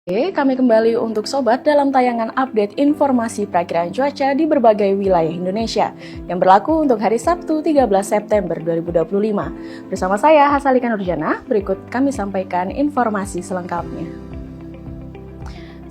Oke, kami kembali untuk Sobat dalam tayangan update informasi perakiraan cuaca di berbagai wilayah Indonesia yang berlaku untuk hari Sabtu 13 September 2025. Bersama saya Hasalika Nurjana, berikut kami sampaikan informasi selengkapnya.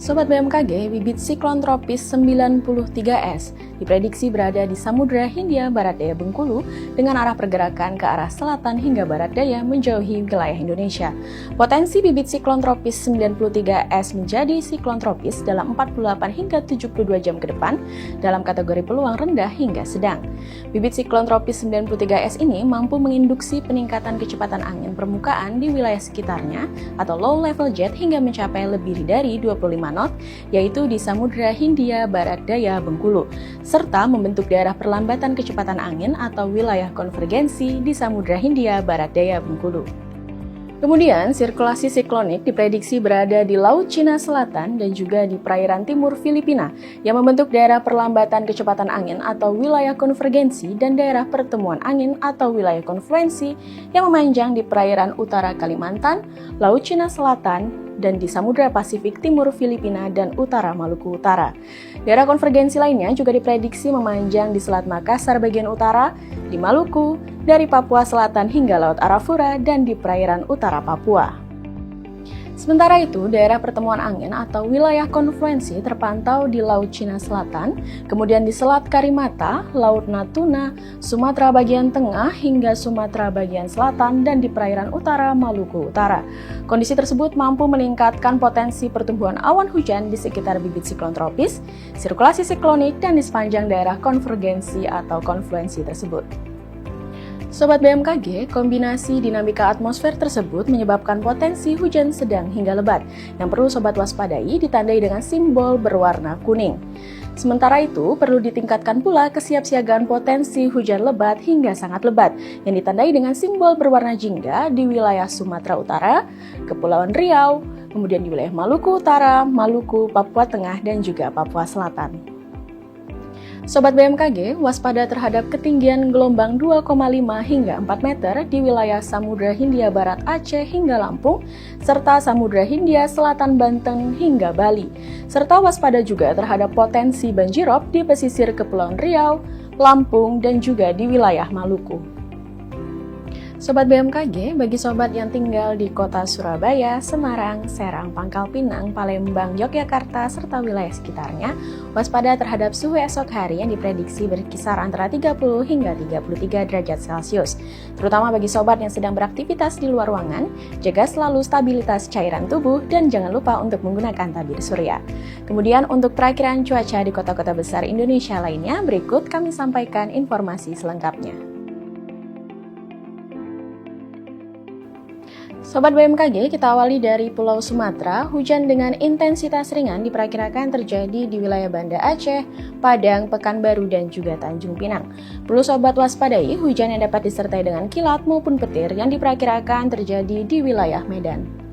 Sobat BMKG, bibit siklon tropis 93S diprediksi berada di Samudra Hindia Barat Daya Bengkulu dengan arah pergerakan ke arah selatan hingga barat daya menjauhi wilayah Indonesia. Potensi bibit siklon tropis 93S menjadi siklon tropis dalam 48 hingga 72 jam ke depan dalam kategori peluang rendah hingga sedang. Bibit siklon tropis 93S ini mampu menginduksi peningkatan kecepatan angin permukaan di wilayah sekitarnya atau low level jet hingga mencapai lebih dari 25 knot, yaitu di Samudra Hindia Barat Daya Bengkulu, serta membentuk daerah perlambatan kecepatan angin atau wilayah konvergensi di Samudra Hindia Barat Daya Bengkulu. Kemudian, sirkulasi siklonik diprediksi berada di Laut Cina Selatan dan juga di perairan timur Filipina yang membentuk daerah perlambatan kecepatan angin atau wilayah konvergensi dan daerah pertemuan angin atau wilayah konfluensi yang memanjang di perairan utara Kalimantan, Laut Cina Selatan, dan di Samudra Pasifik Timur Filipina dan Utara Maluku Utara. Daerah konvergensi lainnya juga diprediksi memanjang di Selat Makassar bagian utara, di Maluku, dari Papua Selatan hingga Laut Arafura, dan di perairan utara Papua. Sementara itu, daerah pertemuan angin atau wilayah konfluensi terpantau di Laut Cina Selatan, kemudian di Selat Karimata, Laut Natuna, Sumatera bagian tengah hingga Sumatera bagian selatan, dan di perairan utara Maluku Utara. Kondisi tersebut mampu meningkatkan potensi pertumbuhan awan hujan di sekitar bibit siklon tropis, sirkulasi siklonik, dan di sepanjang daerah konvergensi atau konfluensi tersebut. Sobat BMKG, kombinasi dinamika atmosfer tersebut menyebabkan potensi hujan sedang hingga lebat yang perlu sobat waspadai ditandai dengan simbol berwarna kuning. Sementara itu, perlu ditingkatkan pula kesiapsiagaan potensi hujan lebat hingga sangat lebat yang ditandai dengan simbol berwarna jingga di wilayah Sumatera Utara, Kepulauan Riau, kemudian di wilayah Maluku Utara, Maluku, Papua Tengah, dan juga Papua Selatan. Sobat BMKG, waspada terhadap ketinggian gelombang 2,5 hingga 4 meter di wilayah Samudra Hindia Barat Aceh hingga Lampung, serta Samudra Hindia Selatan Banten hingga Bali. Serta waspada juga terhadap potensi banjirop di pesisir Kepulauan Riau, Lampung, dan juga di wilayah Maluku. Sobat BMKG, bagi sobat yang tinggal di kota Surabaya, Semarang, Serang, Pangkal Pinang, Palembang, Yogyakarta, serta wilayah sekitarnya, waspada terhadap suhu esok hari yang diprediksi berkisar antara 30 hingga 33 derajat Celcius. Terutama bagi sobat yang sedang beraktivitas di luar ruangan, jaga selalu stabilitas cairan tubuh dan jangan lupa untuk menggunakan tabir surya. Kemudian untuk perakiraan cuaca di kota-kota besar Indonesia lainnya, berikut kami sampaikan informasi selengkapnya. Sobat BMKG, kita awali dari Pulau Sumatera. Hujan dengan intensitas ringan diperkirakan terjadi di wilayah Banda Aceh, Padang, Pekanbaru, dan juga Tanjung Pinang. Perlu sobat waspadai hujan yang dapat disertai dengan kilat maupun petir yang diperkirakan terjadi di wilayah Medan.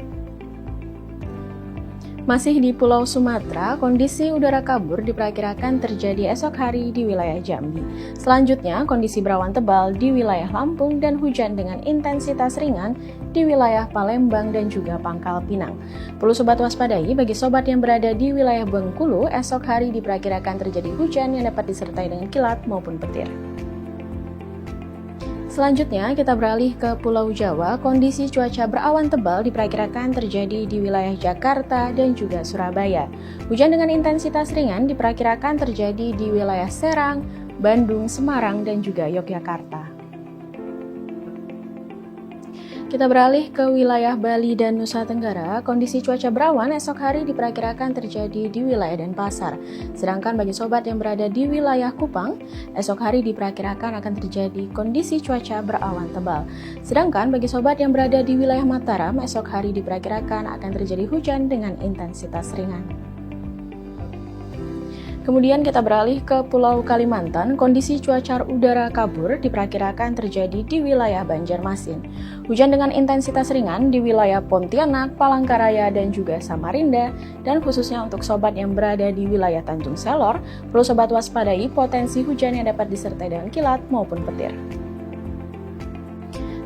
Masih di Pulau Sumatera, kondisi udara kabur diperkirakan terjadi esok hari di wilayah Jambi. Selanjutnya, kondisi berawan tebal di wilayah Lampung dan hujan dengan intensitas ringan di wilayah Palembang dan juga Pangkal Pinang. Perlu sobat waspadai bagi sobat yang berada di wilayah Bengkulu, esok hari diperkirakan terjadi hujan yang dapat disertai dengan kilat maupun petir. Selanjutnya, kita beralih ke Pulau Jawa. Kondisi cuaca berawan tebal diperkirakan terjadi di wilayah Jakarta dan juga Surabaya. Hujan dengan intensitas ringan diperkirakan terjadi di wilayah Serang, Bandung, Semarang, dan juga Yogyakarta. Kita beralih ke wilayah Bali dan Nusa Tenggara. Kondisi cuaca berawan esok hari diperkirakan terjadi di wilayah Denpasar. Sedangkan bagi sobat yang berada di wilayah Kupang, esok hari diperkirakan akan terjadi kondisi cuaca berawan tebal. Sedangkan bagi sobat yang berada di wilayah Mataram, esok hari diperkirakan akan terjadi hujan dengan intensitas ringan. Kemudian kita beralih ke Pulau Kalimantan. Kondisi cuaca udara kabur diperkirakan terjadi di wilayah Banjarmasin. Hujan dengan intensitas ringan di wilayah Pontianak, Palangkaraya, dan juga Samarinda. Dan khususnya untuk sobat yang berada di wilayah Tanjung Selor, perlu sobat waspadai potensi hujan yang dapat disertai dengan kilat maupun petir.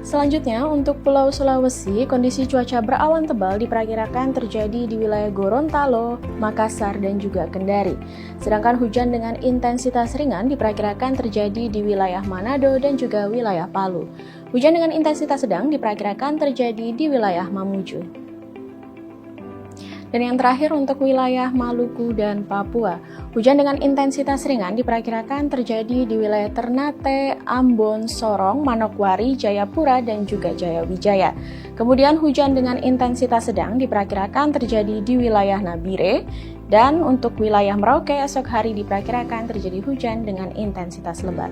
Selanjutnya, untuk Pulau Sulawesi, kondisi cuaca berawan tebal diperkirakan terjadi di wilayah Gorontalo, Makassar, dan juga Kendari. Sedangkan hujan dengan intensitas ringan diperkirakan terjadi di wilayah Manado dan juga wilayah Palu. Hujan dengan intensitas sedang diperkirakan terjadi di wilayah Mamuju. Dan yang terakhir untuk wilayah Maluku dan Papua, hujan dengan intensitas ringan diperkirakan terjadi di wilayah Ternate, Ambon, Sorong, Manokwari, Jayapura, dan juga Jayawijaya. Kemudian hujan dengan intensitas sedang diperkirakan terjadi di wilayah Nabire, dan untuk wilayah Merauke esok hari diperkirakan terjadi hujan dengan intensitas lebat.